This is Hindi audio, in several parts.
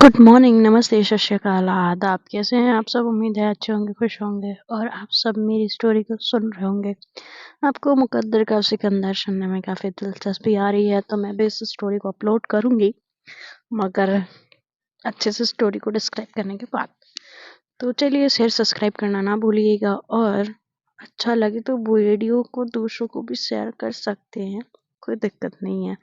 गुड मॉर्निंग, नमस्ते, सत श्री अकाल, आदाब। कैसे हैं आप सब? उम्मीद है अच्छे होंगे, खुश होंगे और आप सब मेरी स्टोरी को सुन रहे होंगे। आपको मुकद्दर का सिकंदर सुनने में काफ़ी दिलचस्पी आ रही है तो मैं भी इस स्टोरी को अपलोड करूँगी, मगर अच्छे से स्टोरी को डिस्क्राइब करने के बाद। तो चलिए, शेयर सब्सक्राइब करना ना भूलिएगा और अच्छा लगे तो वीडियो को दूसरों को भी शेयर कर सकते हैं, कोई दिक्कत नहीं है।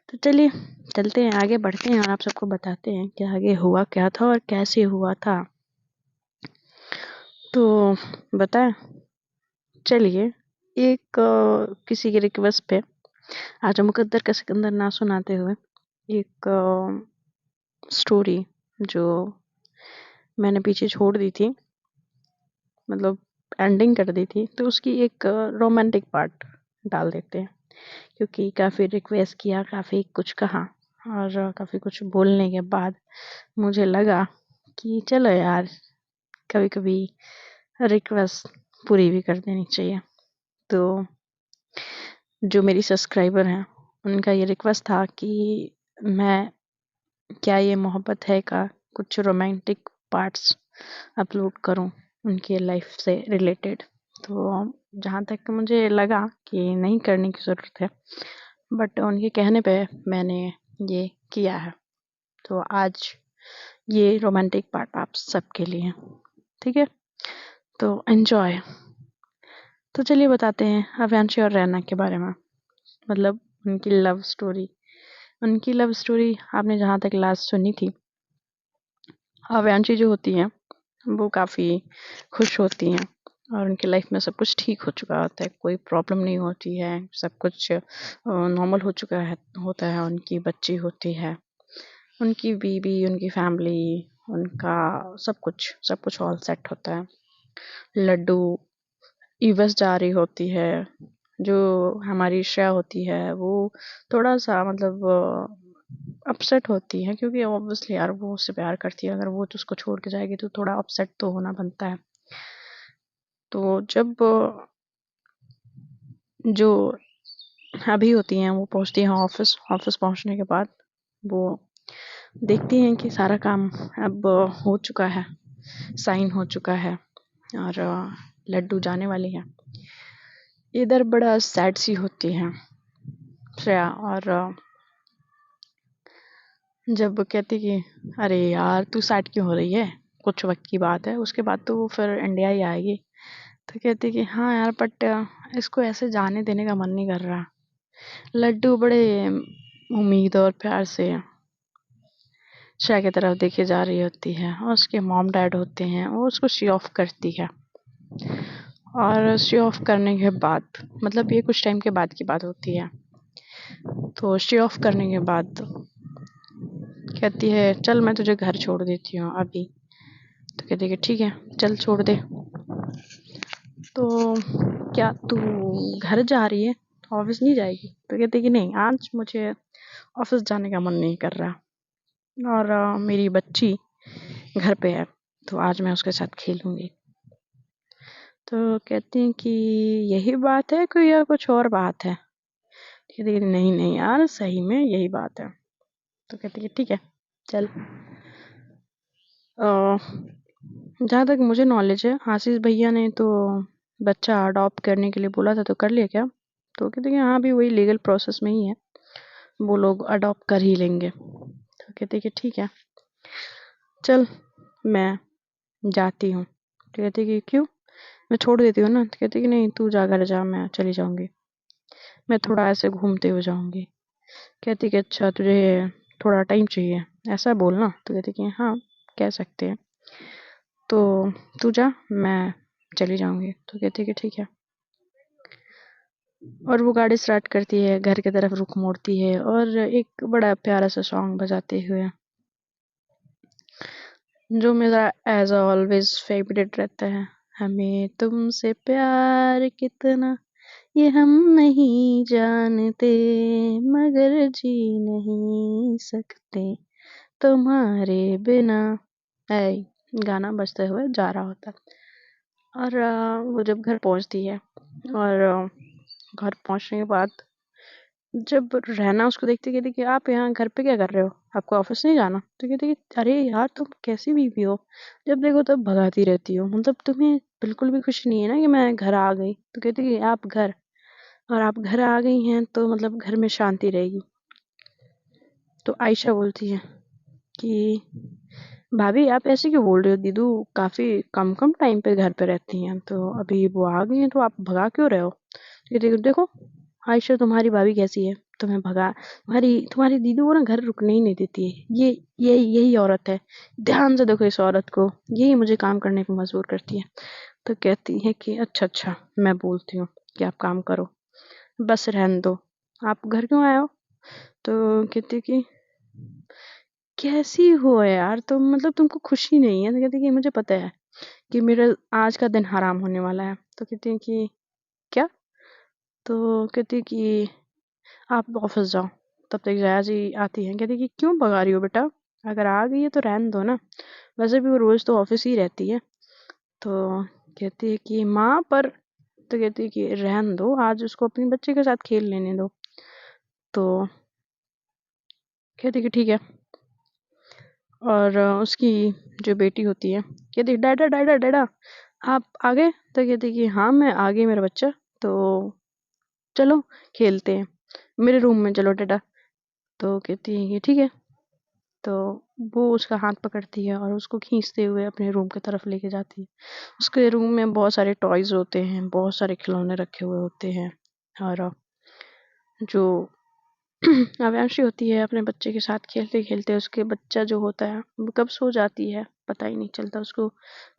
तो चलिए चलते हैं, आगे बढ़ते हैं और आप सबको बताते हैं कि आगे हुआ क्या था और कैसे हुआ था। तो बताएं, चलिए। एक किसी की रिक्वेस्ट पे आज मुकद्दर का सिकंदर ना सुनाते हुए एक स्टोरी जो मैंने पीछे छोड़ दी थी, मतलब एंडिंग कर दी थी, तो उसकी एक रोमांटिक पार्ट डाल देते हैं, क्योंकि काफ़ी रिक्वेस्ट किया, काफ़ी कुछ कहा और काफ़ी कुछ बोलने के बाद मुझे लगा कि चलो यार, कभी कभी रिक्वेस्ट पूरी भी कर देनी चाहिए। तो जो मेरी सब्सक्राइबर हैं उनका ये रिक्वेस्ट था कि मैं क्या ये मोहब्बत है का कुछ रोमांटिक पार्ट्स अपलोड करूं उनकी लाइफ से रिलेटेड। तो जहाँ तक मुझे लगा कि नहीं करने की ज़रूरत है, बट उनके कहने पे मैंने ये किया है। तो आज ये रोमांटिक पार्ट आप सबके लिए, ठीक है? तो एंजॉय। तो चलिए बताते हैं अव्यांशी और रैना के बारे में, मतलब उनकी लव स्टोरी। उनकी लव स्टोरी आपने जहाँ तक लास्ट सुनी थी, अव्यांशी जो होती हैं वो काफ़ी खुश होती हैं और उनकी लाइफ में सब कुछ ठीक हो चुका होता है, कोई प्रॉब्लम नहीं होती है, सब कुछ नॉर्मल हो चुका है होता है। उनकी बच्ची होती है, उनकी बीवी, उनकी फैमिली, उनका सब कुछ ऑल सेट होता है। लड्डू यूएस जा रही होती है, जो हमारी श्रेया होती है वो थोड़ा सा मतलब अपसेट होती है, क्योंकि ऑब्वियसली यार वो उससे प्यार करती है, अगर वो तो उसको छोड़ के जाएगी तो थोड़ा अपसेट तो होना बनता है। तो जब जो अभी होती हैं वो पहुंचती हैं ऑफिस। ऑफिस पहुंचने के बाद वो देखती हैं कि सारा काम अब हो चुका है, साइन हो चुका है और लड्डू जाने वाली है। इधर बड़ा सैड सी होती है श्रेया, और जब कहती कि अरे यार तू सैड क्यों हो रही है, कुछ वक्त की बात है, उसके बाद तो वो फिर इंडिया ही आएगी। तो कहती कि हाँ यार, बट इसको ऐसे जाने देने का मन नहीं कर रहा। लड्डू बड़े उम्मीद और प्यार से श्रेया की तरफ देखे जा रही होती है और उसके मॉम डैड होते हैं, वो उसको शी ऑफ करती है। और शी ऑफ करने के बाद, मतलब ये कुछ टाइम के बाद की बात होती है, तो शी ऑफ करने के बाद कहती है चल मैं तुझे घर छोड़ देती हूँ अभी। तो कहती है कि ठीक है चल छोड़ दे। तो क्या तू घर जा रही है, ऑफिस नहीं जाएगी? तो कहती है कि नहीं, आज मुझे ऑफिस जाने का मन नहीं कर रहा और मेरी बच्ची घर पे है तो आज मैं उसके साथ खेलूंगी। तो कहती हैं कि यही बात है कोई या कुछ और बात है? कहती है नहीं नहीं यार, सही में यही बात है। तो कहती है ठीक है चल। जहाँ तक मुझे नॉलेज है, आशीष भैया ने तो बच्चा अडॉप्ट करने के लिए बोला था, तो कर लिया क्या? तो कहते कि हाँ अभी वही लीगल प्रोसेस में ही है, वो लोग अडॉप्ट कर ही लेंगे। तो कहते कि ठीक है चल मैं जाती हूँ। तो कहती कि क्यों, मैं छोड़ देती हूँ ना? तो कहती कि नहीं तू जा, घर जा, मैं चली जाऊँगी, मैं थोड़ा ऐसे घूमते हुए जाऊँगी। कहती कि अच्छा तुझे थोड़ा टाइम चाहिए, ऐसा बोलना। तो कहती कि हाँ कह सकते हैं, तो तू जा, मैं चली जाऊँगी। तो कहती कि ठीक है। और वो गाड़ी स्टार्ट करती है, घर की तरफ रुख मोड़ती है और एक बड़ा प्यारा सा सॉन्ग बजाते हुए, जो मेरा एज ऑलवेज फेवरेट रहता है। हमें तुमसे प्यार कितना ये हम नहीं जानते, मगर जी नहीं सकते तुम्हारे बिना। ऐ गाना बजते हुए जा रहा होता है। और वो जब घर पहुंचती है और घर पहुंचने के बाद जब रहना उसको देखते कहती कि आप यहाँ घर पे क्या कर रहे हो, आपको ऑफिस नहीं जाना? तो कहती कि अरे यार तुम कैसी बीवी हो, जब देखो तब भगाती रहती हो, मतलब तुम्हें बिल्कुल भी खुशी नहीं है ना कि मैं घर आ गई? तो कहती कि आप घर आ गई हैं तो मतलब घर में शांति रहेगी। तो आयशा बोलती है कि भाभी आप ऐसे क्यों बोल रहे हो, दीदू काफी कम कम टाइम पे घर पे रहती हैं, तो अभी वो आ गई हैं तो आप भगा क्यों रहे हो? तो ये देखो देखो आयशा तुम्हारी भाभी कैसी है, तुम्हें भगा, तुम्हारी दीदी वो ना घर रुकने ही नहीं देती है, ये यही औरत है, ध्यान से देखो इस औरत को, यही मुझे काम करने को मजबूर करती है। तो कहती है कि अच्छा अच्छा मैं बोलती हूँ कि आप काम करो, बस रहने दो, आप घर क्यों आए हो? तो कहती कि कैसी हो यार तुम, मतलब तुमको खुशी नहीं है? तो कहती कि मुझे पता है कि मेरा आज का दिन हराम होने वाला है। तो कहती है कि क्या? तो कहती है कि आप ऑफिस जाओ। तब तक जया जी आती हैं, कहती कि क्यों भगा रही हो बेटा, अगर आ गई है तो रहने दो ना, वैसे भी वो रोज तो ऑफिस ही रहती है। तो कहती है कि माँ पर, तो कहती है कि रहने दो, आज उसको अपने बच्चे के साथ खेल लेने दो। तो कहती है कि ठीक है। और उसकी जो बेटी होती है कहती है डाडा डाडा डाडा आप आ गए? तो कहती है कि हाँ मैं आ गई मेरा बच्चा, तो चलो खेलते हैं, मेरे रूम में चलो डाडा। तो कहती है कि ठीक है। तो वो उसका हाथ पकड़ती है और उसको खींचते हुए अपने रूम की तरफ लेके जाती है। उसके रूम में बहुत सारे टॉयज होते हैं, बहुत सारे खिलौने रखे हुए होते हैं। और जो अव्यांशी होती है अपने बच्चे के साथ खेलते खेलते उसके बच्चा जो होता है वो कब सो जाती है पता ही नहीं चलता, उसको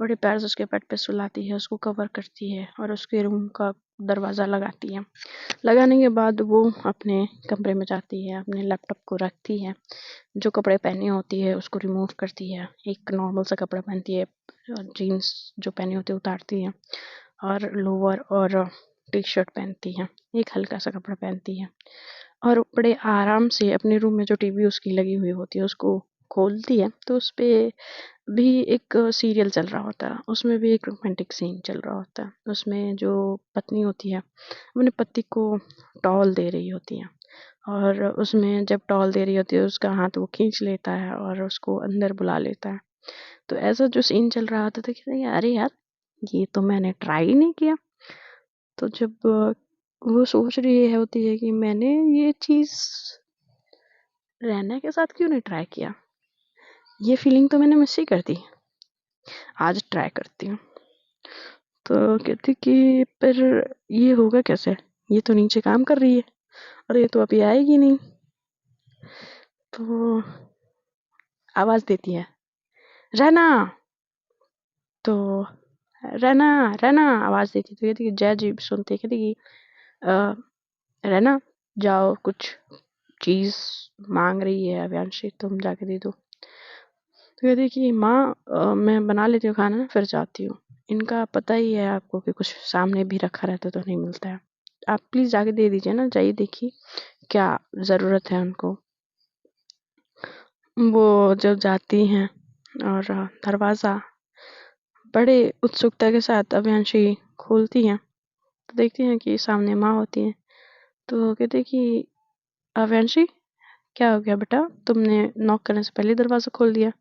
बड़े प्यार से उसके पेट पे सुलाती है, उसको कवर करती है और उसके रूम का दरवाज़ा लगाती है। लगाने के बाद वो अपने कमरे में जाती है, अपने लैपटॉप को रखती है, जो कपड़े पहनी होती है उसको रिमूव करती है, एक नॉर्मल सा कपड़ा पहनती है, जीन्स जो पहनी होती है उतारती है और लोअर और टी शर्ट पहनती है, एक हल्का सा कपड़ा पहनती है और बड़े आराम से अपने रूम में जो टीवी उसकी लगी हुई होती है उसको खोलती है। तो उस पे भी एक सीरियल चल रहा होता है, उसमें भी एक रोमांटिक सीन चल रहा होता है। उसमें जो पत्नी होती है अपने पति को टॉवल दे रही होती है और उसमें जब टॉवल दे रही होती है उसका हाथ वो खींच लेता है और उसको अंदर बुला लेता है। तो ऐसा जो सीन चल रहा होता था कि अरे यार ये तो मैंने ट्राई ही नहीं किया। तो जब वो सोच रही है होती है कि मैंने ये चीज़ रैना के साथ क्यों नहीं ट्राई किया, ये फीलिंग तो मैंने मिस ही कर दी, आज ट्राई करती हूँ। तो कहती कि पर ये होगा कैसे, ये तो नीचे काम कर रही है और ये तो अभी आएगी नहीं। तो आवाज़ देती है रैना। तो रैना रैना आवाज़ देती तो कहती कि जय जी सुनते कहती कि "अ, रैना जाओ, कुछ चीज़ मांग रही है अव्यांशी, तुम जाके दे दो।" तो कहती कि माँ मैं बना लेती हूँ खाना फिर जाती हूँ, इनका पता ही है आपको कि कुछ सामने भी रखा रहता तो नहीं मिलता है, आप प्लीज़ जाके दे दीजिए ना, जाइए देखिए क्या ज़रूरत है उनको। वो जब जाती हैं और दरवाज़ा बड़े उत्सुकता के साथ अभियांशी खोलती हैं तो देखती हैं कि सामने माँ होती हैं। तो कहते हैं कि अभियांशी क्या हो गया बेटा, तुमने नॉक करने से पहले ही दरवाज़ा खोल दिया?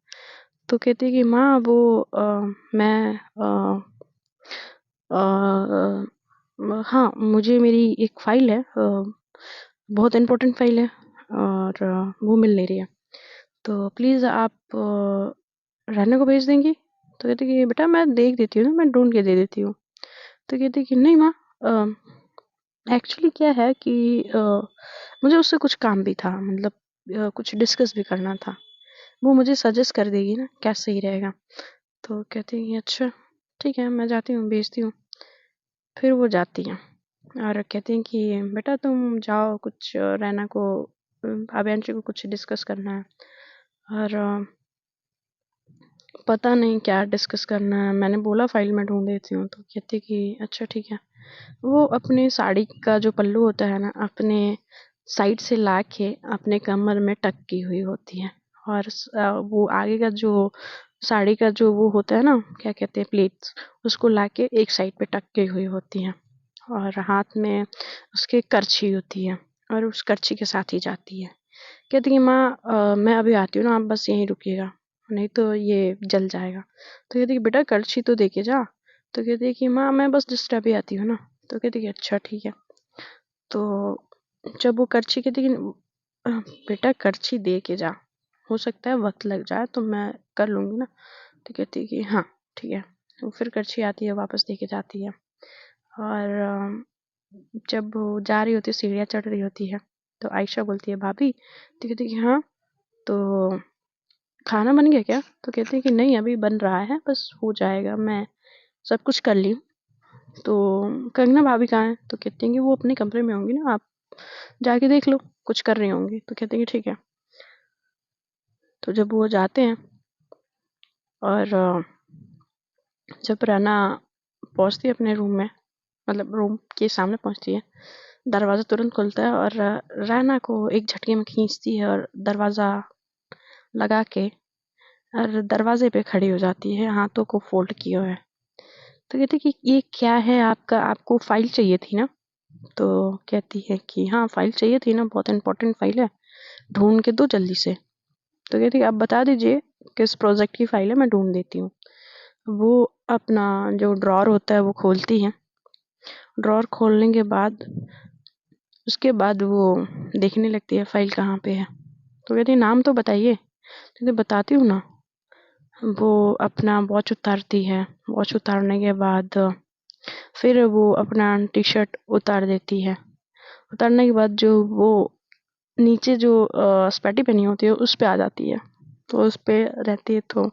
तो कहती है कि माँ वो मैं हाँ मुझे मेरी एक फ़ाइल है, बहुत इम्पोर्टेंट फ़ाइल है और वो मिल नहीं रही है, तो प्लीज़ आप रहने को भेज देंगी? तो कहती कि बेटा मैं देख देती हूँ ना, मैं ढूंढ के दे देती हूँ। तो कहती कि नहीं माँ, एक्चुअली क्या है कि मुझे उससे कुछ काम भी था, मतलब कुछ डिस्कस भी करना था, वो मुझे सजेस्ट कर देगी ना क्या सही रहेगा। तो कहती है कि अच्छा ठीक है मैं जाती हूँ भेजती हूँ। फिर वो जाती हैं और कहती हैं कि बेटा तुम जाओ, कुछ रैना को अभियांशु को कुछ डिस्कस करना है और पता नहीं क्या डिस्कस करना है, मैंने बोला फाइल में ढूंढ देती हूँ। तो कहती कि अच्छा ठीक है। वो अपने साड़ी का जो पल्लू होता है ना अपने साइड से ला के अपने कमर में टक की हुई होती है और वो आगे का जो साड़ी का जो वो होता है ना क्या कहते हैं प्लेट्स, उसको लाके एक साइड पे टक की हुई होती हैं और हाथ में उसके करछी होती है और उस करछी के साथ ही जाती है। कहती कि माँ मैं अभी आती हूँ ना, आप बस यहीं रुकिएगा, नहीं तो ये जल जाएगा। तो कहती कि बेटा करछी तो दे के जा। तो कहती है कि माँ मैं बस जस्ट अभी आती हूँ ना। तो कहती कि अच्छा ठीक है। तो जब वो करछी कहती कि बेटा करछी दे के जा, हो सकता है वक्त लग जाए तो मैं कर लूँगी ना। तो कहती है कि हाँ ठीक है। तो फिर करछी आती है, वापस दे के जाती है। और जब वो जा रही होती है, सीढ़ियाँ चढ़ रही होती है, तो आयशा बोलती है भाभी। तो कहती है कि हाँ, तो खाना बन गया क्या? तो कहते हैं कि नहीं अभी बन रहा है, बस हो जाएगा, मैं सब कुछ कर ली हूँ। तो कंगना भाभी कहाँ है? तो कहते हैं कि वो अपने कमरे में होंगी ना, आप जाके देख लो, कुछ कर रही होंगी। तो कहते हैं कि ठीक है। तो जब वो जाते हैं और जब राना पहुंचती है अपने रूम में, मतलब रूम के सामने पहुंचती है, दरवाज़ा तुरंत खुलता है और राना को एक झटके में खींचती है और दरवाज़ा लगा के और दरवाजे पे खड़ी हो जाती है, हाथों को फोल्ड किए हुए। तो कहती कि ये क्या है आपका, आपको फाइल चाहिए थी ना? तो कहती है कि हाँ फाइल चाहिए थी ना, बहुत इंपॉर्टेंट फाइल है, ढूंढ के दो जल्दी से। तो कहती है आप बता दीजिए किस प्रोजेक्ट की फाइल है, मैं ढूंढ देती हूँ। वो अपना जो ड्रॉर होता है वो खोलती है। ड्रॉर खोलने के बाद उसके बाद वो देखने लगती है फाइल कहाँ पे है। तो कहती है नाम तो बताइए। तो बताती हूँ ना। वो अपना वॉच उतारती है, वॉच उतारने के बाद फिर वो अपना टी शर्ट उतार देती है। उतारने के बाद जो वो नीचे जो स्पेटी पहनी होती है उस पे आ जाती है। तो उस पे रहती है। तो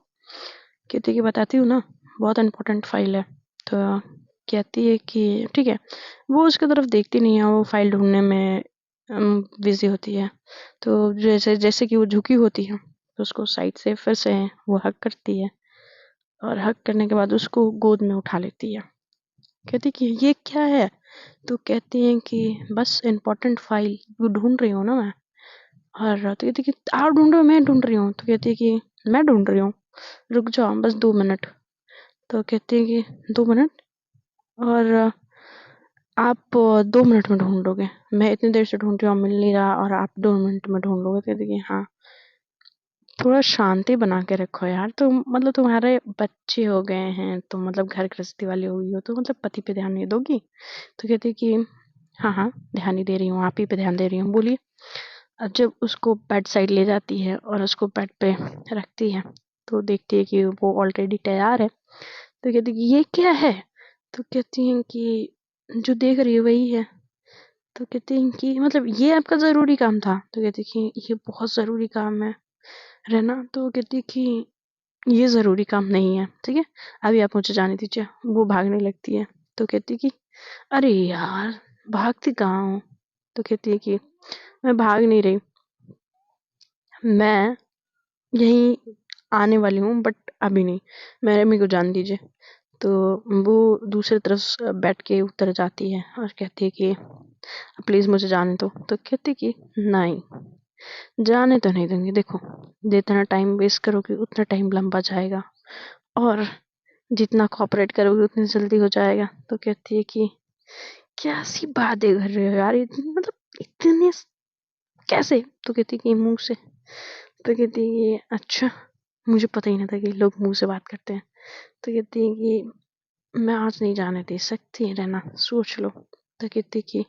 कहती है कि बताती हूँ ना, बहुत इम्पोर्टेंट फाइल है। तो कहती है कि ठीक है। वो उसकी तरफ देखती नहीं है, वो फाइल ढूंढने में बिजी होती है। तो जैसे जैसे कि वो झुकी होती है, तो उसको साइड से फिर से वो हक करती है और हक करने के बाद उसको गोद में उठा लेती है। कहती कि ये क्या है? तो कहती हैं कि बस इम्पोर्टेंट फाइल वो ढूंढ रही हूँ ना मैं। और तो कहती कि आप ढूंढ रहे हो, मैं ढूंढ रही हूँ? तो कहती है कि मैं ढूंढ रही हूँ, रुक जाओ बस 2 मिनट। तो कहती है कि 2 मिनट? और आप 2 मिनट में ढूंढ लोगे? मैं इतनी देर से ढूंढ रही हूँ, मिल नहीं रहा, और आप 2 मिनट में ढूंढ लोगे? कहती कि हाँ। थोड़ा शांति बना के रखो यार, तुम मतलब तुम्हारे बच्चे हो गए हैं, तो मतलब घर गृहस्थी वाली हो गई हो, तो मतलब पति पे ध्यान नहीं दोगी? तो कहती कि हाँ हाँ ध्यान ही दे रही हूँ, आप ही पे ध्यान दे रही हूँ, बोलिए। अब जब उसको बेड साइड ले जाती है और उसको बेड पे रखती है, तो देखती है कि वो ऑलरेडी तैयार है। तो कहती कि ये क्या है? तो कहती हैं कि जो देख रही है वही है। तो कहती हैं कि मतलब ये आपका ज़रूरी काम था? तो कहती कि ये बहुत ज़रूरी काम है रहना। तो कहती कि ये ज़रूरी काम नहीं है, ठीक है, अभी आप मुझे जाने दीजिए। वो भागने लगती है। तो कहती कि अरे यार भागती कहाँ हूँ? तो कहती है कि मैं भाग नहीं रही, मैं यहीं आने वाली हूँ, बट अभी नहीं, मेरे को जाने दीजिए। तो वो दूसरी तरफ बैठ के उतर जाती है और कहती है कि प्लीज़ मुझे जाने दो। तो कहती कि नहीं, जाने तो नहीं दूंगी, देखो जितना टाइम वेस्ट करोगे उतना टाइम लंबा जाएगा, और जितना कॉपरेट करोगे उतनी जल्दी हो जाएगा। तो कहती है कि क्या सी बातें कर रहे हो यार, इतनी मतलब इतने कैसे? तो कहती है कि मुंह से। तो कहती है कि अच्छा, मुझे पता ही नहीं था कि लोग मुंह से बात करते हैं। तो कहती है कि मैं आज नहीं जाने दे सकती, रहना सोच लो। तो कहती कि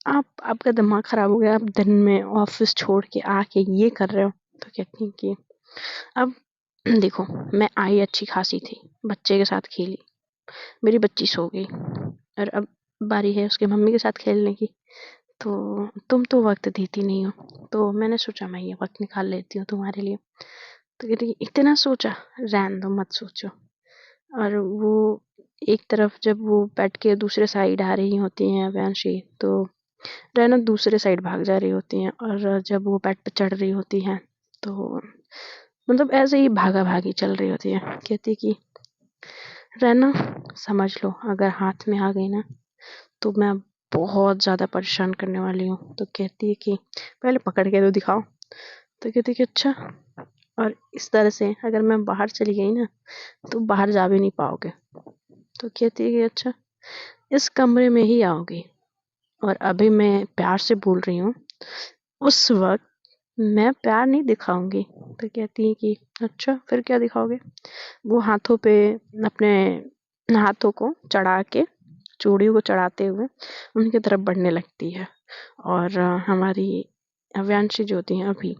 आपका दिमाग खराब हो गया, आप दिन में ऑफिस छोड़ के आके ये कर रहे हो? तो कहती हैं कि अब देखो, मैं आई अच्छी खासी थी, बच्चे के साथ खेली, मेरी बच्ची सो गई, और अब बारी है उसके मम्मी के साथ खेलने की। तो तुम तो वक्त देती नहीं हो, तो मैंने सोचा मैं ये वक्त निकाल लेती हूँ तुम्हारे लिए। तो कहती कि इतना सोचा, रहने दो मत सोचो। और वो एक तरफ जब वो बेड के दूसरे साइड आ रही होती हैं अव्यांशी, तो रैना दूसरे साइड भाग जा रही होती हैं, और जब वो बेड पे चढ़ रही होती हैं तो मतलब ऐसे ही भागा भागी चल रही होती है। कहती कि रैना समझ लो, अगर हाथ में आ गई ना तो मैं बहुत ज़्यादा परेशान करने वाली हूँ। तो कहती है कि पहले पकड़ के तो दिखाओ। तो कहती है कि अच्छा, और इस तरह से अगर मैं बाहर चली गई ना तो बाहर जा भी नहीं पाओगे। तो कहती है कि अच्छा, इस कमरे में ही आओगी, और अभी मैं प्यार से बोल रही हूँ, उस वक्त मैं प्यार नहीं दिखाऊंगी। तो कहती है कि अच्छा फिर क्या दिखाओगे? वो हाथों पे अपने हाथों को चढ़ा के, चूड़ियों को चढ़ाते हुए उनकी तरफ बढ़ने लगती है। और हमारी अव्यांशी जो होती हैं अभी,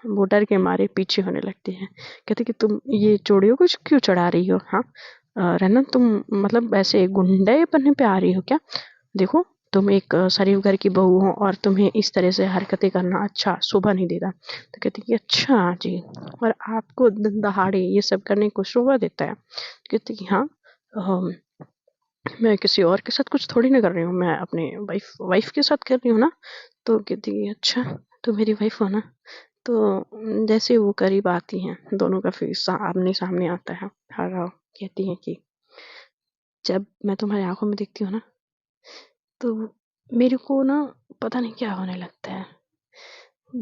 वो डर के मारे पीछे होने लगती है। कहते कि तुम ये चूड़ियों को क्यों चढ़ा रही हो? हाँ रैना, तुम मतलब ऐसे गुंडे बनने पे आ रही हो क्या? देखो, तुम एक शरीफ घर की बहू हो और तुम्हें इस तरह से हरकतें करना अच्छा शोभा नहीं देता। तो कहती कि अच्छा जी, और आपको दिन दहाड़े ये सब करने को शोभा देता है? कहती कि हाँ, अम, मैं किसी और के साथ कुछ थोड़ी ना कर रही हूँ, मैं अपने वाइफ वाइफ के साथ कर रही हूँ ना। तो कहती कि अच्छा, तो मेरी वाइफ हो ना। तो जैसे वो करीब आती हैं, दोनों का फेस आमने सामने आता है, और कहती हैं कि जब मैं तुम्हारी आंखों में देखती हूँ ना, तो मेरे को ना पता नहीं क्या होने लगता है।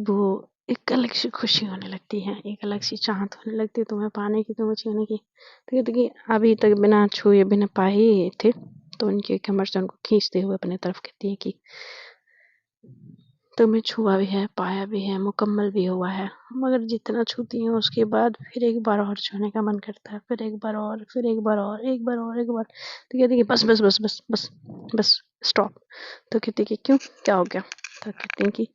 वो एक अलग सी खुशी होने लगती है, एक अलग सी चाहत होने लगती है तुम्हें पाने की, तुम्हें छूने की। तो कहते कि अभी तक बिना छुए बिना पाए ही थे। तो उनके कमर से उनको खींचते हुए अपने तरफ कहती है कि तुम्हें छुआ भी है, पाया भी है, मुकम्मल भी हुआ है, मगर जितना छूती हूँ उसके बाद फिर एक बार और छूने का मन करता है, फिर एक बार और, फिर एक बार और, एक बार और, एक बार। तो कहती कि बस बस बस बस बस बस, स्टॉप। तो कहती कि क्यों, क्या हो गया? तो कहती हैं कि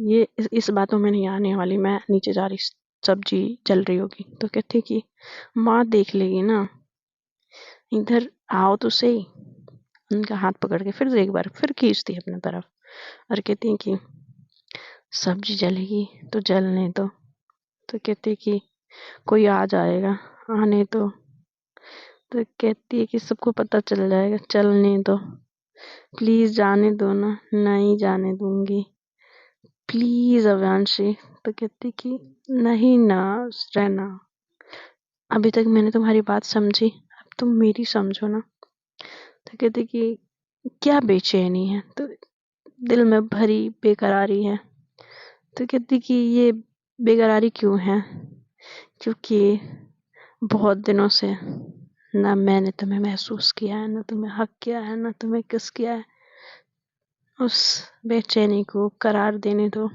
ये इस बातों में नहीं आने वाली, मैं नीचे जा रही, सब्जी जल रही होगी। तो कहती कि माँ देख लेगी ना, इधर आओ तो सही। उनका हाथ पकड़ के फिर से एक बार फिर खींचती है अपनी तरफ, और कहती है कि सब्जी जलेगी तो जलने दो। तो कहती कि कोई आ जाएगा, आने दो। तो कहती है कि सबको पता चल जाएगा, चलने दो, प्लीज जाने दो ना। नहीं जाने दूंगी, प्लीज अव्यांशी। तो कहती कि नहीं ना रहना, अभी तक मैंने तुम्हारी बात समझी, अब तुम मेरी समझो ना। तो कहती कि क्या बेचैनी है? तो दिल में भरी बेकरारी है। तो कहती कि ये बेकरारी क्यों है? क्योंकि बहुत दिनों से ना मैंने तुम्हें महसूस किया है, ना तुम्हें हक किया है, ना तुम्हें किस किया है। उस बेचैनी को करार देने दो,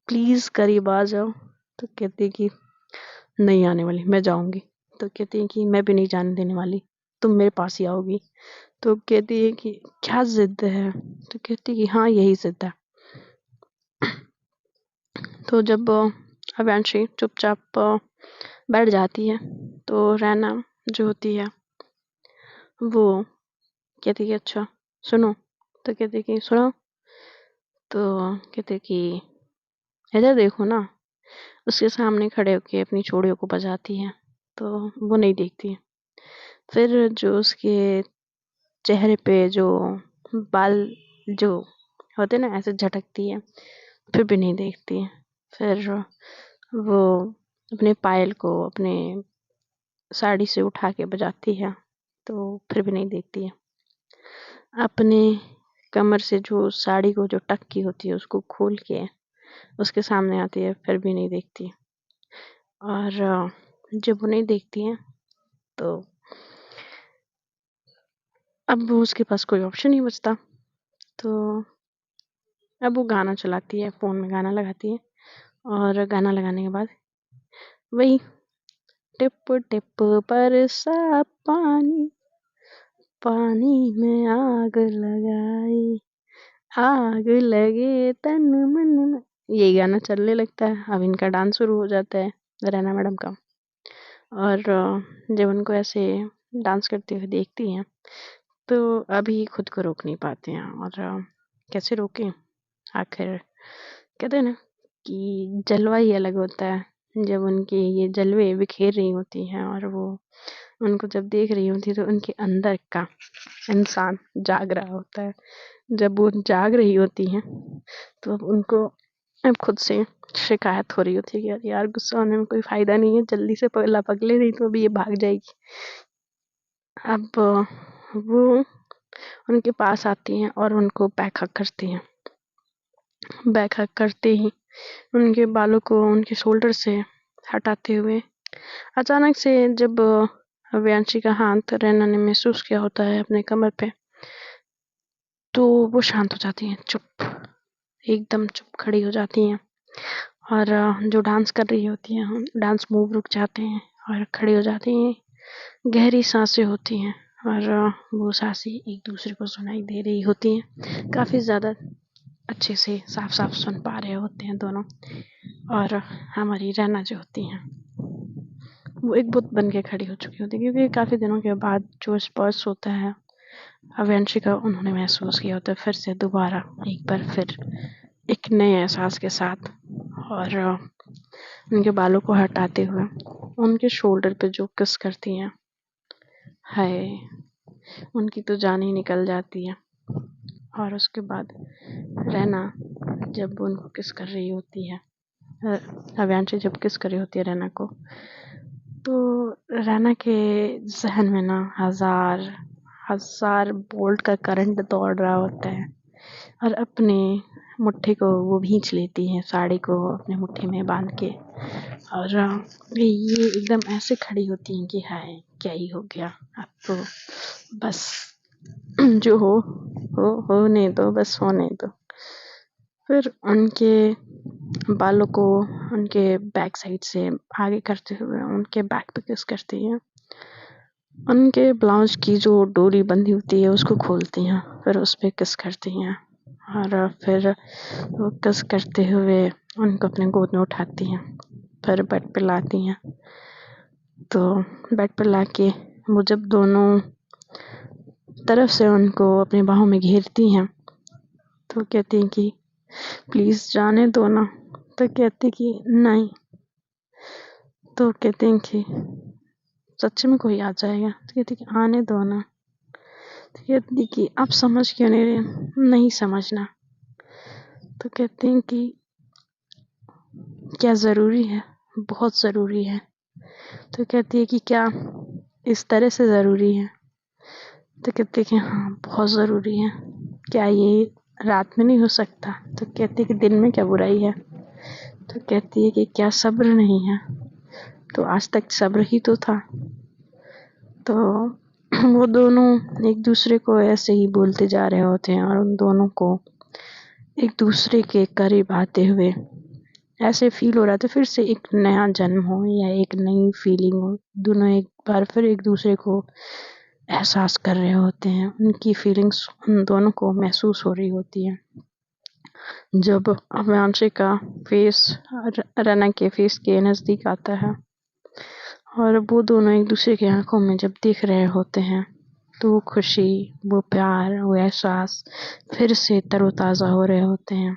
प्लीज करीब आ जाओ। तो कहती कि नहीं आने वाली, मैं जाऊंगी। तो कहती है कि मैं भी नहीं जाने देने वाली, तुम मेरे पास ही आओगी। तो कहती है कि क्या जिद है? तो कहती है कि हाँ यही जिद है। तो जब अव्यांशी चुपचाप बैठ जाती है, तो रैना जो होती है वो कहती कि अच्छा सुनो। तो कहती कि सुनो। तो कहते कि इधर देखो ना। उसके सामने खड़े होके अपनी चूड़ियों को बजाती है, तो वो नहीं देखती है। फिर जो उसके चेहरे पे जो बाल जो होते ना ऐसे झटकती है, फिर भी नहीं देखती है। फिर वो अपने पायल को अपने साड़ी से उठा के बजाती है, तो फिर भी नहीं देखती है। अपने कमर से जो साड़ी को जो टक्की होती है उसको खोल के उसके सामने आती है, फिर भी नहीं देखती। और जब वो नहीं देखती है, तो अब वो उसके पास कोई ऑप्शन नहीं बचता। तो अब वो गाना चलाती है, फ़ोन में गाना लगाती है, और गाना लगाने के बाद वही टिप टिप बरसा पानी, पानी में आग लगाई, आग लगे तन मन में, यही गाना चलने लगता है। अब इनका डांस शुरू हो जाता है, रैना मैडम का। और जब उनको ऐसे डांस करते हुए देखती हैं, तो अभी खुद को रोक नहीं पाते हैं। और कैसे रोकें? आखिर कहते हैं ना कि जलवा ही अलग होता है जब उनके ये जलवे बिखेर रही होती हैं, और वो उनको जब देख रही होती है, तो उनके अंदर का इंसान जाग रहा होता है। जब वो जाग रही होती हैं, तो अब उनको अब खुद से शिकायत हो रही होती है कि यार यार गुस्सा होने में कोई फायदा नहीं है, जल्दी से लपक ले, नहीं तो अभी ये भाग जाएगी। अब वो उनके पास आती हैं और उनको बैक हग करती हैं। बैक हग करते ही उनके बालों को उनके शोल्डर से हटाते हुए अचानक से जब अव्यांशी का हाथ रैना ने महसूस किया होता है अपने कमर पे, तो वो शांत हो जाती हैं, चुप, एकदम चुप खड़ी हो जाती हैं। और जो डांस कर रही होती हैं, डांस मूव रुक जाते हैं और खड़ी हो जाती हैं। गहरी सांसें होती हैं और वो सांसें एक दूसरे को सुनाई दे रही होती हैं, काफ़ी ज़्यादा अच्छे से साफ साफ सुन पा रहे होते हैं दोनों। और हमारी रैना जो होती हैं वो एक बुत बन के खड़ी हो चुकी होती है, क्योंकि काफ़ी दिनों के बाद जो स्पर्श होता है अवियांशी का उन्होंने महसूस किया होता है, फिर से दोबारा एक बार फिर एक नए एहसास के साथ। और उनके बालों को हटाते हुए उनके शोल्डर पे जो किस करती हैं, हाय, उनकी तो जान ही निकल जाती है। और उसके बाद रैना जब उनको किस कर रही होती है, अवियांशी जब किस कर रही होती है रैना को, तो रैना के जहन में ना हजार हजार वोल्ट का करंट दौड़ रहा होता है। और अपने मुट्ठी को वो भींच लेती है, साड़ी को अपने मुट्ठी में बांध के। और ये एकदम ऐसे खड़ी होती हैं कि हाय क्या ही हो गया, अब तो बस जो होने दो, बस होने दो। फिर उनके बालों को उनके बैक साइड से आगे करते हुए उनके बैक पे किस करती हैं। उनके ब्लाउज की जो डोरी बंधी होती है उसको खोलती हैं, फिर उस पर किस करती हैं। और फिर वो किस करते हुए उनको अपने गोद में उठाती हैं, फिर बेड पे लाती हैं। तो बेड पर लाके वो जब दोनों तरफ से उनको अपनी बाहों में घेरती हैं, तो कहती हैं कि प्लीज़ जाने दो ना। तो कहती कि नहीं। तो कहते हैं कि सच में कोई आ जाएगा। तो कहती कि आने दो ना। तो कहती कि आप समझ क्यों नहीं रहे, नहीं समझना। तो कहते हैं कि क्या ज़रूरी है, बहुत ज़रूरी है। तो कहती है कि क्या इस तरह से ज़रूरी है। तो कहते कि हाँ बहुत ज़रूरी है, क्या ये रात में नहीं हो सकता। तो कहती कि दिन में क्या बुराई है। तो कहती है कि क्या सब्र नहीं है, तो आज तक सब्र ही तो था। तो वो दोनों एक दूसरे को ऐसे ही बोलते जा रहे होते हैं, और उन दोनों को एक दूसरे के करीब आते हुए ऐसे फील हो रहा था फिर से एक नया जन्म हो या एक नई फीलिंग हो। दोनों एक बार फिर एक दूसरे को एहसास कर रहे होते हैं, उनकी फीलिंग्स उन दोनों को महसूस हो रही होती है। जब अवियांशी का फेस रना के फेस के नज़दीक आता है और वो दोनों एक दूसरे की आंखों में जब देख रहे होते हैं, तो वो खुशी, वो प्यार, वो एहसास फिर से तरोताज़ा हो रहे होते हैं।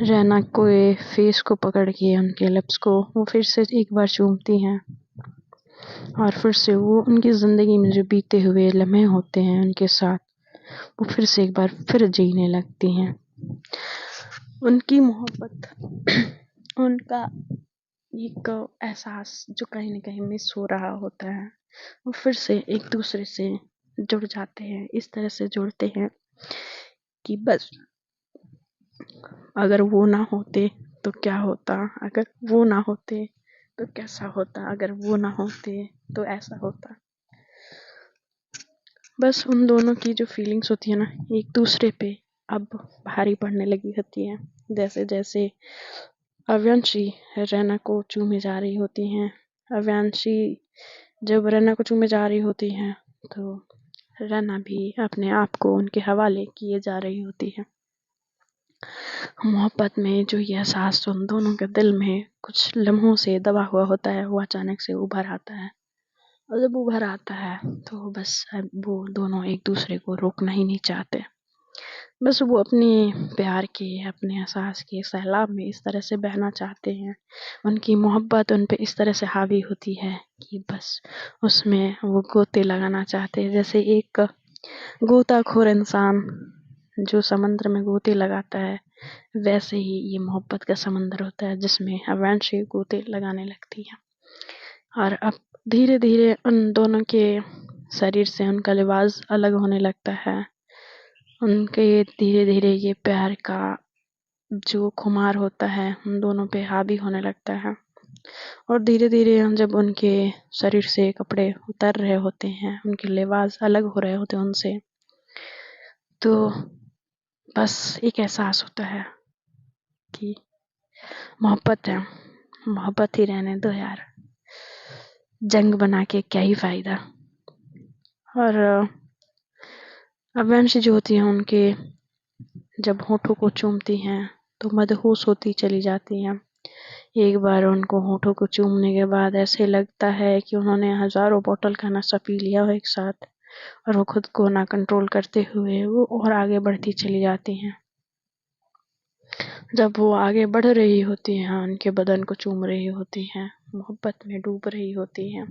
रैना को फेस को पकड़ के उनके लिप्स को वो फिर से एक बार चूमती हैं, और फिर से वो उनकी ज़िंदगी में जो बीते हुए लम्हे होते हैं उनके साथ, वो फिर से एक बार फिर जीने लगती हैं। उनकी मोहब्बत उनका एक एहसास जो कहीं न कहीं मिस हो रहा होता है, वो फिर से एक दूसरे से जुड़ जाते हैं। इस तरह से जुड़ते हैं कि बस अगर वो ना होते तो क्या होता, अगर वो ना होते तो कैसा होता, अगर वो ना होते तो ऐसा होता। बस उन दोनों की जो फीलिंग्स होती है ना, एक दूसरे पे अब भारी पड़ने लगी होती है। जैसे जैसे अवियांशी रैना को चूमे जा रही होती हैं, अवियांशी जब रैना को चूमे जा रही होती हैं, तो रैना भी अपने आप को उनके हवाले किए जा रही होती है। मोहब्बत में जो ये एहसास उन दोनों के दिल में कुछ लम्हों से दबा हुआ होता है, वो अचानक से उभर आता है। और जब उभर आता है तो बस अब वो दोनों एक दूसरे को रोकना ही नहीं चाहते। बस वो अपने प्यार के, अपने एहसास के सैलाब में इस तरह से बहना चाहते हैं। उनकी मोहब्बत उन पे इस तरह से हावी होती है कि बस उसमें वो गोते लगाना चाहते हैं। जैसे एक गोताखोर इंसान जो समंदर में गोते लगाता है, वैसे ही ये मोहब्बत का समंदर होता है जिसमें अवियांशी गोते लगाने लगती है। और अब धीरे धीरे उन दोनों के शरीर से उनका लिबास अलग होने लगता है। उनके धीरे धीरे ये प्यार का जो खुमार होता है उन दोनों पे हावी होने लगता है। और धीरे धीरे जब उनके शरीर से कपड़े उतर रहे होते हैं, उनके लिबास अलग हो रहे होते हैं उनसे, तो बस एक एहसास होता है कि मोहब्बत है, मोहब्बत ही रहने दो यार, जंग बना के क्या ही फायदा। और अव्यांशी जो होती हैं उनके जब होठों को चूमती हैं तो मदहोश होती चली जाती हैं। एक बार उनको होठों को चूमने के बाद ऐसे लगता है कि उन्होंने हजारों बोतल का नशा पी लिया हो एक साथ, और वो खुद को ना कंट्रोल करते हुए वो और आगे बढ़ती चली जाती हैं। जब वो आगे बढ़ रही होती हैं, उनके बदन को चूम रही होती हैं, मोहब्बत में डूब रही होती हैं,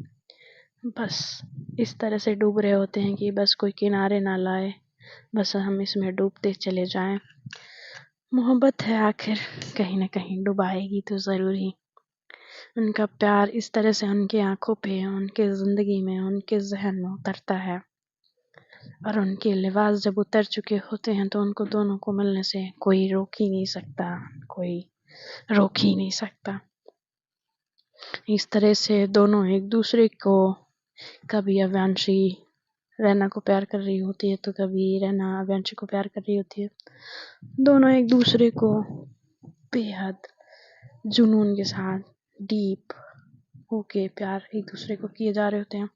बस इस तरह से डूब रहे होते हैं कि बस कोई किनारे ना लाए, बस हम इसमें डूबते चले जाएं। मोहब्बत है आखिर, कहीं ना कहीं डुबाएगी तो ज़रूर ही। उनका प्यार इस तरह से उनकी आंखों पे, उनके ज़िंदगी में, उनके जहन में उतरता है, और उनके लिबास जब उतर चुके होते हैं तो उनको दोनों को मिलने से कोई रोक ही नहीं सकता, कोई रोक ही नहीं सकता। इस तरह से दोनों एक दूसरे को, कभी अव्यांशी रैना को प्यार कर रही होती है तो कभी रैना अव्यांशी को प्यार कर रही होती है। दोनों एक दूसरे को बेहद जुनून के साथ डीप होके प्यार एक दूसरे को किए जा रहे होते हैं।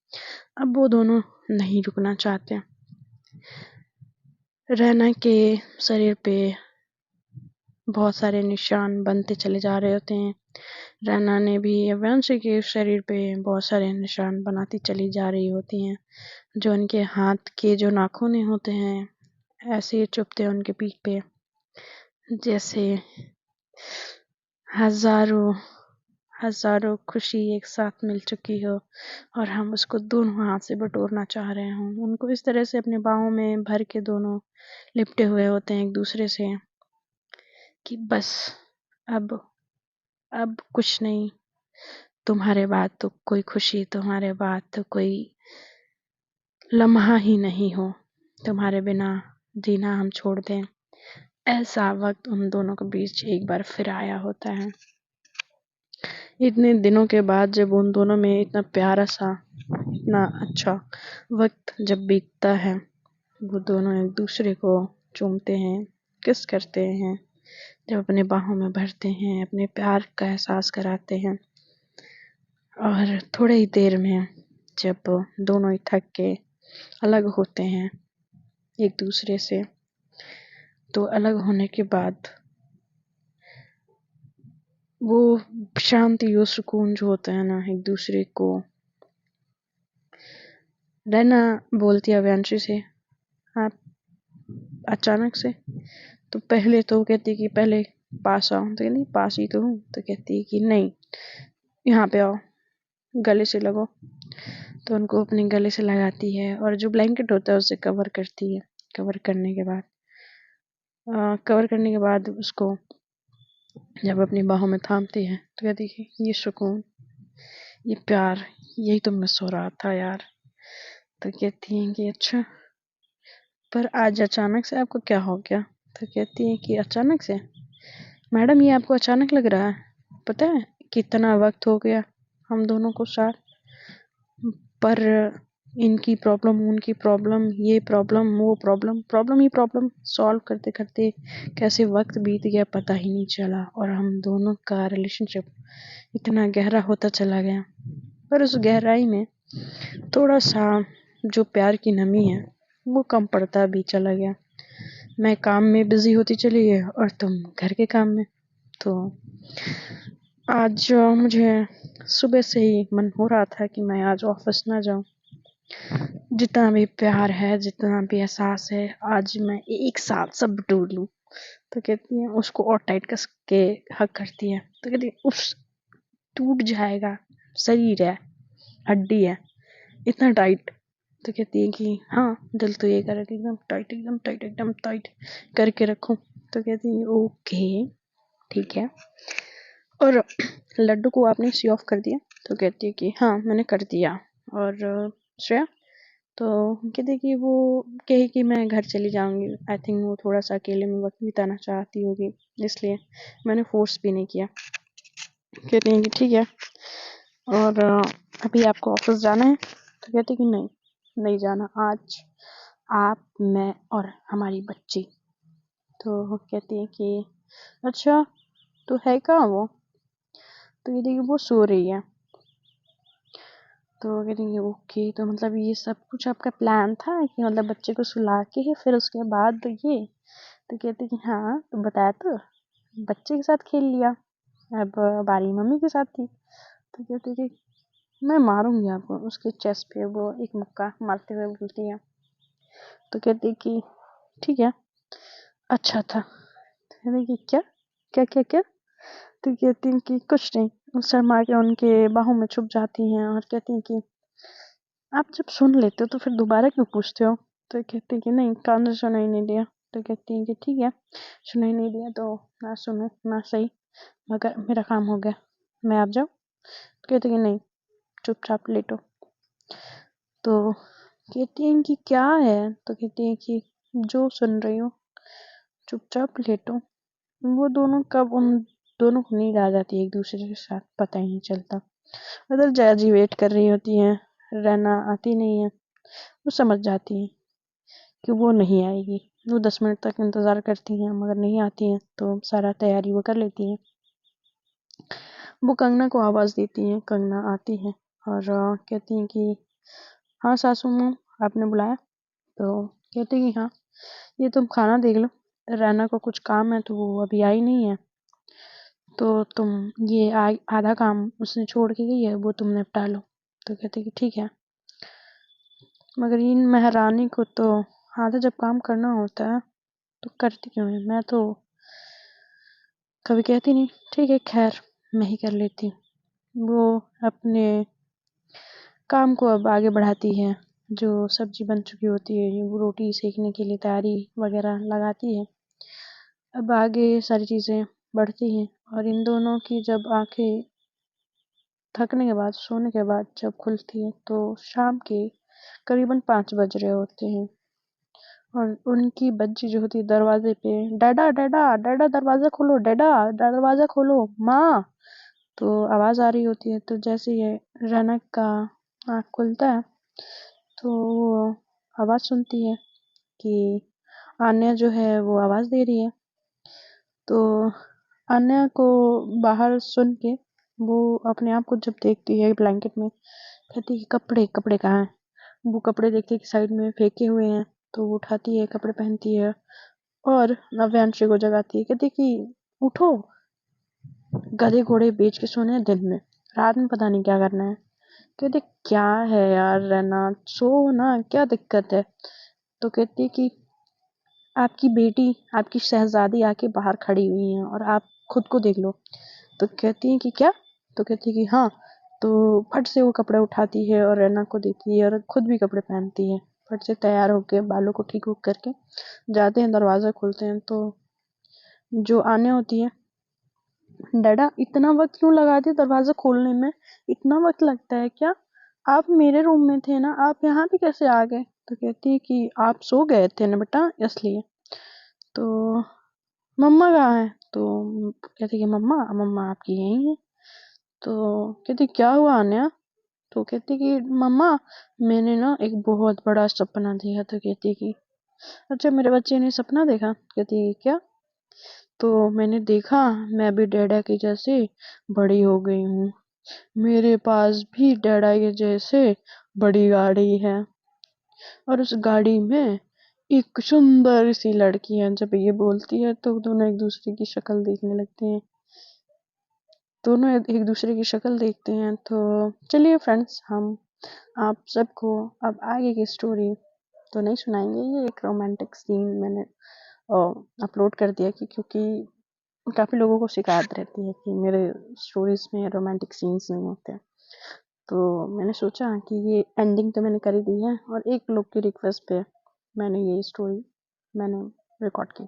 अब वो दोनों नहीं रुकना चाहते। रैना के शरीर पे बहुत सारे निशान बनते चले जा रहे होते हैं। रैना ने भी अव्यांशी के शरीर पे बहुत सारे निशान बनाती चली जा रही होती हैं। जो उनके हाथ के जो नाखून होते हैं ऐसे चुभते हैं उनके पीठ पे, जैसे हजारों हजारों खुशी एक साथ मिल चुकी हो और हम उसको दोनों हाथ से बटोरना चाह रहे हों। उनको इस तरह से अपने बाहों में भर के दोनों लिपटे हुए होते हैं एक दूसरे से कि बस अब कुछ नहीं, तुम्हारे बाद तो कोई खुशी, तुम्हारे बाद तो कोई लम्हा ही नहीं हो, तुम्हारे बिना जीना हम छोड़ दें। ऐसा वक्त उन दोनों के बीच एक बार फिर आया होता है। इतने दिनों के बाद जब उन दोनों में इतना प्यारा सा, इतना अच्छा वक्त जब बीतता है, वो दोनों एक दूसरे को चूमते हैं, किस करते हैं, जब अपने बाहों में भरते हैं, अपने प्यार का एहसास कराते हैं। और थोड़े ही देर में जब दोनों ही थक के अलग होते हैं एक दूसरे से, तो अलग होने के बाद वो शांति और सुकून जो होता है ना एक दूसरे को, रैना बोलती है अव्यांशी से, आप अचानक से, तो पहले तो वो कहती कि पहले पास आओ, तो कहती पास ही तो हूँ, तो कहती है कि नहीं यहाँ पे आओ, गले से लगो। तो उनको अपने गले से लगाती है और जो ब्लैंकेट होता है उसे कवर करती है। कवर करने के बाद उसको जब अपनी बाहों में थामती है तो कहती है ये सुकून, ये प्यार, यही तो मिस हो रहा था यार। तो कहती है कि अच्छा, पर आज अचानक से आपको क्या हो गया? तो कहती है कि अचानक से मैडम, ये आपको अचानक लग रहा है? पता है कितना वक्त हो गया हम दोनों को साथ, पर इनकी प्रॉब्लम, उनकी प्रॉब्लम, ये प्रॉब्लम, वो प्रॉब्लम, प्रॉब्लम ही प्रॉब्लम सॉल्व करते करते कैसे वक्त बीत गया पता ही नहीं चला, और हम दोनों का रिलेशनशिप इतना गहरा होता चला गया। पर उस गहराई में थोड़ा सा जो प्यार की नमी है वो कम पड़ता भी चला गया। मैं काम में बिजी होती चली गई और तुम घर के काम में। तो आज मुझे सुबह से ही मन हो रहा था कि मैं आज ऑफिस ना जाऊं। जितना भी प्यार है, जितना भी एहसास है, आज मैं एक साथ सब बटोर लूं। तो कहती है, उसको और टाइट कस के हक करती है। तो कहती है उस टूट जाएगा, शरीर है, हड्डी है, इतना टाइट। तो कहती है कि हाँ, दिल तो ये कर एकदम टाइट, एकदम टाइट, एकदम टाइट करके रखूं। तो कहती है ओके ठीक है, और लड्डू को आपने सी ऑफ कर दिया? तो कहती है कि हाँ मैंने कर दिया। और श्रेया तो कहती है कि वो कहे कि मैं घर चली जाऊंगी, आई थिंक वो थोड़ा सा अकेले में वक्त बिताना चाहती होगी, इसलिए मैंने फोर्स भी नहीं किया। कहती हैं कि ठीक है, और अभी आपको ऑफिस जाना है? तो कहती कि नहीं, नहीं जाना आज, आप, मैं और हमारी बच्ची। तो कहती है कि अच्छा, तो है कहाँ वो? तो ये देखिए वो सो रही है। तो कहती है ओके, तो मतलब ये सब कुछ आपका प्लान था कि मतलब बच्चे को सुला के ही फिर उसके बाद तो ये? तो कहती कि हाँ, तो बताया तो, बच्चे के साथ खेल लिया, अब बारी मम्मी के साथ थी। तो कहती कि मैं मारूंगी आपको, उसके चेस्ट पे वो एक मुक्का मारते हुए बोलती है। तो कहती कि ठीक है, अच्छा था। तो कहती कि क्या क्या क्या क्या? तो कहती हैं कि कुछ नहीं। शर्मा के उनके बाहों में छुप जाती हैं और कहती हैं कि आप जब सुन लेते हो तो फिर दोबारा क्यों पूछते हो? तो कहती है कि नहीं, कान से सुनाई नहीं दिया। तो कहती है कि ठीक है, सुनाई नहीं दिया तो ना सुनो ना सही, मगर मेरा काम हो गया, मैं आप जाऊँ? तो कहती है कि नहीं, चुपचाप लेटो। तो कहती हैं कि क्या है? तो कहती है कि जो सुन रही हो, चुपचाप लेटो। वो दोनों कब उन दोनों को नींद आ जाती है एक दूसरे के साथ, पता ही नहीं चलता। उधर जयाजी वेट कर रही होती है, रैना आती नहीं है। वो समझ जाती है कि वो नहीं आएगी। वो 10 मिनट तक इंतज़ार करती हैं, मगर नहीं आती हैं तो सारा तैयारी वो कर लेती हैं। वो कंगना को आवाज़ देती हैं, कंगना आती है और कहती हैं कि हाँ सासू माँ, आपने बुलाया? तो कहती कि हाँ, ये तुम खाना देख लो, रैना को कुछ काम है तो वो अभी आई नहीं है, तो तुम ये आधा काम उसने छोड़ के गई है, वो तुम निपटा लो। तो कहती कि ठीक है, मगर इन महारानी को तो आधा जब काम करना होता है तो करती क्यों है? मैं तो कभी कहती नहीं। ठीक है, खैर मैं ही कर लेती हूँ। वो अपने काम को अब आगे बढ़ाती है। जो सब्जी बन चुकी होती है, वो रोटी सेकने के लिए तैयारी वगैरह लगाती है। अब आगे सारी चीज़ें बढ़ती हैं और इन दोनों की जब आंखें थकने के बाद, सोने के बाद जब खुलती है तो शाम के करीबन 5 बज रहे होते हैं और उनकी बच्ची जो होती है दरवाजे पे, डैडा डैडा डैडा दरवाजा खोलो, डैडा दरवाजा खोलो, माँ। तो आवाज़ आ रही होती है। तो जैसे ही रनक का आँख खुलता है तो वो आवाज़ सुनती है कि आन्या जो है वो आवाज़ दे रही है। तो आन्या को बाहर सुन के वो अपने आप को जब देखती है ब्लैंकेट में, कहती है कपड़े कपड़े कहाँ हैं? वो कपड़े देखती है कि साइड में फेंके हुए हैं। तो वो उठाती है, कपड़े पहनती है और नव्यांशी को जगाती है। कहती है कि उठो, गधे घोड़े बेच के सोने हैं दिन में, रात में पता नहीं क्या करना है। कहती क्या है यार रहना, सो ना, क्या दिक्कत है? तो कहती कि आपकी बेटी, आपकी शहजादी आके बाहर खड़ी हुई है और आप खुद को देख लो। तो कहती है कि क्या? तो कहती है कि हाँ। तो फट से वो कपड़े उठाती है और रैना को देती है और खुद भी कपड़े पहनती है। फट से तैयार होके बालों को ठीक करके जाते हैं, दरवाज़ा खोलते हैं तो जो आने होती है, डैडा इतना वक्त क्यों लगाती दरवाज़ा खोलने में? इतना वक्त लगता है क्या? आप मेरे रूम में थे ना, आप यहाँ भी कैसे आ गए? तो कहती है कि आप सो गए थे ना बेटा, इसलिए। तो मम्मा कहाँ है? तो कहती कि मम्मा मम्मा आपकी यहीं है। तो कहती क्या हुआ आन्या? तो कहती कि मम्मा मैंने ना एक बहुत बड़ा सपना देखा। तो कहती कि अच्छा, मेरे बच्चे ने सपना देखा? कहती क्या? तो मैंने देखा मैं भी डैडा के जैसे बड़ी हो गई हूँ, मेरे पास भी डैडा के जैसे बड़ी गाड़ी है और उस गाड़ी में एक सुंदर सी लड़की है। जब ये बोलती है तो दोनों एक दूसरे की शक्ल देखने लगते हैं। दोनों एक दूसरे की शक्ल देखते हैं। तो चलिए फ्रेंड्स, हम आप सबको अब आगे की स्टोरी तो नहीं सुनाएंगे। ये एक रोमांटिक सीन मैंने अपलोड कर दिया कि क्योंकि काफ़ी लोगों को शिकायत रहती है कि मेरे स्टोरीज में रोमांटिक सीन्स नहीं होते। तो मैंने सोचा कि ये एंडिंग तो मैंने कर ही दी है और एक लोग की रिक्वेस्ट पे मैंने ये स्टोरी मैंने रिकॉर्ड की।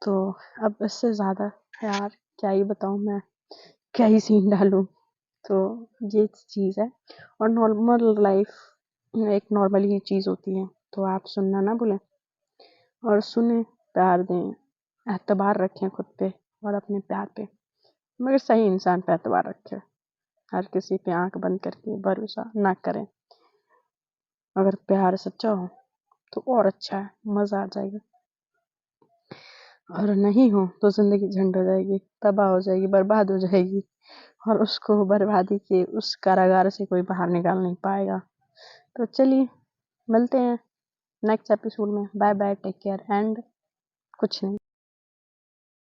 तो अब इससे ज़्यादा यार क्या ही बताऊँ मैं, क्या ही सीन डालूँ। तो ये चीज़ है और नॉर्मल लाइफ एक नॉर्मल ही चीज़ होती है। तो आप सुनना ना भूलें और सुने, प्यार दें, एतबार रखें खुद पे और अपने प्यार पे, मगर सही इंसान पे एतबार रखें। हर किसी पे आंख बंद करके भरोसा ना करें। अगर प्यार सच्चा हो तो और अच्छा है, मज़ा आ जाएगा। और नहीं हो तो ज़िंदगी झंड हो जाएगी, तबाह हो जाएगी, बर्बाद हो जाएगी और उसको बर्बादी के उस कारागार से कोई बाहर निकाल नहीं पाएगा। तो चलिए मिलते हैं नेक्स्ट एपिसोड में। Bye bye, take care and कुछ नहीं।